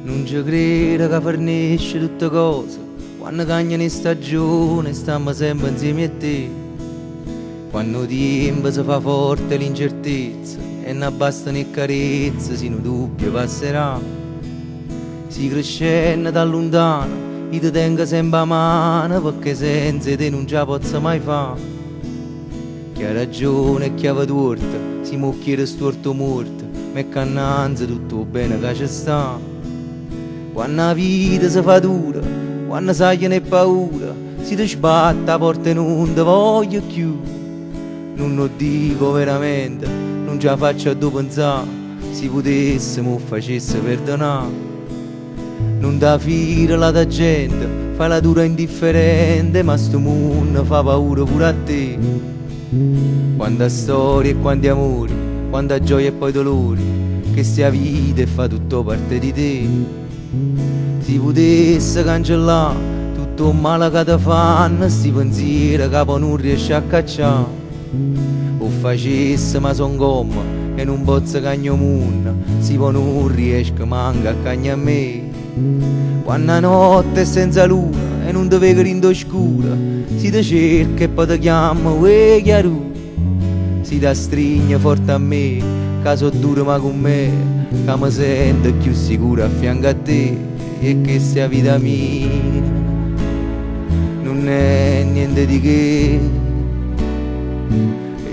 Non ci credo che fornisce tutte cose, quando cambiano in stagione stiamo sempre insieme a te. Quando tempo si fa forte l'incertezza e non bastano le carezze, se un dubbio passerà. Si crescendo da lontano, io ti tengo sempre a mano, perché senza te non ce la posso mai fare. Chi ha ragione e chi ha torto, si mucchiere storto morto, ma cannanza tutto bene che ci sta. Quando la vita si fa dura, quando sai che ne è paura, si ti sbatte la porta e non ti voglio più. Non lo dico veramente, non ce la faccio a dopo pensare, se potesse mi facesse perdonare. Non da fire la gente, fa la dura indifferente, ma sto mondo fa paura pure a te. Quanta storia e quanti amori, quanta gioia e poi dolori, che sia vita e fa tutto parte di te. Si potesse cancellare tutto il male che ti fanno, sti pensieri che poi non riesci a cacciare. O facesse ma son gomma e non posso cagno mondo, si poi non riesco manca a cagna a me. Quando la notte è senza luna e non ti vedo in oscura, si ti cerca e poi ti chiama uè chiaro. Si ti stringe forte a me, che so duro ma con me, che mi sento più sicuro a fianco a te. E che sia vita mia non è niente di che,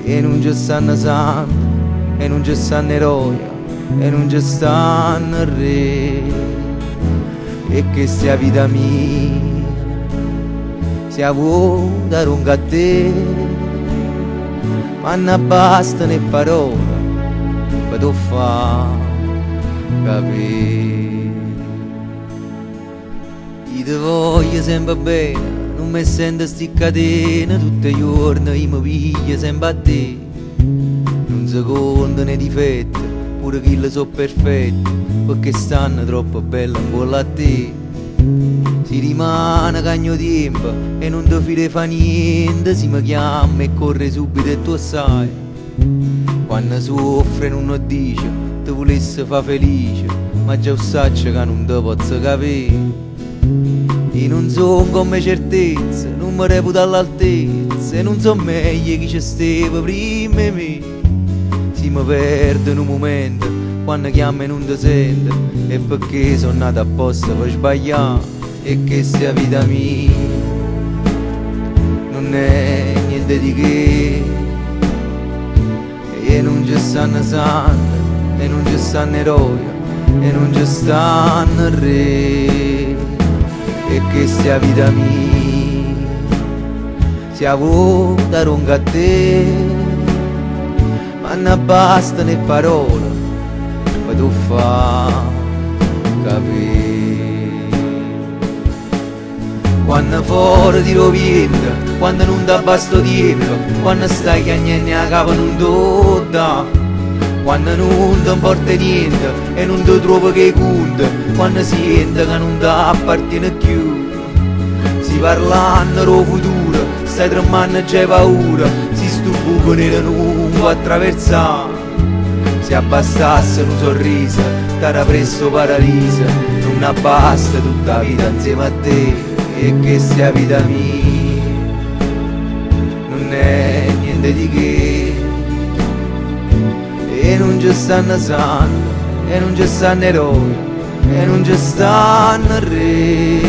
e non ci stanno santi, e non ci stanno eroi, e non ci stanno re. E che sia vita mia sia vuota lunga a te, ma non bastano le parole per tu fa capire. Io ti voglio sempre bene, non mi sento sti catene, tutti i giorni io mi piglio sempre a te. Non si contano i difetti, pure chi li so perfetti, perché stanno troppo belle ancora a te. Si rimane cagno tempo e non ti fide fa niente, si mi chiama e corre subito e tu sai. Quando soffre non lo dice, ti volesse fa felice, ma già saccio che non ti posso capire. Io non so come certezza, non mi reputo all'altezza, e non so meglio chi ci stava prima di me. Si mi perde in un momento, quando chiama e non ti sente, e perché sono nato apposta per sbagliare. E che sia vita mia non è niente di che, e non ci stanno santi, e non ci stanno eroi, e non ci stanno re. E che sia vita mia sia vuota lunga a te, ma non bastano le parole per tu fa capire. Quando fuori ti roventa, quando non ti basta tempo, quando stai chiagnendo a capo non ti dà, quando non ti importa niente e non ti trovi che conta, quando senti che non ti appartiene più. Si parlando del futuro, stai tremando e c'hai paura, si sto buco nero non può attraversare. Se abbassasse un sorriso, t'era presto paralisa, non basta tutta la vita insieme a te. E che sia vita mia non è niente di che, e non ci stanno santi, e non ci stanno eroi, e non ci stanno re.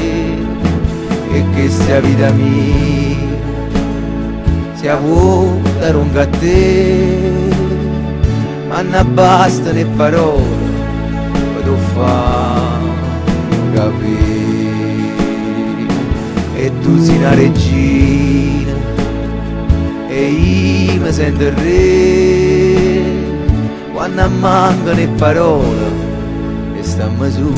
E che sia vita mia sia vuota lunga a te, ma non bastano le parole per tu fa capire. E tu sei una regina e io mi sento il re, quando mancano le parole e stiamo su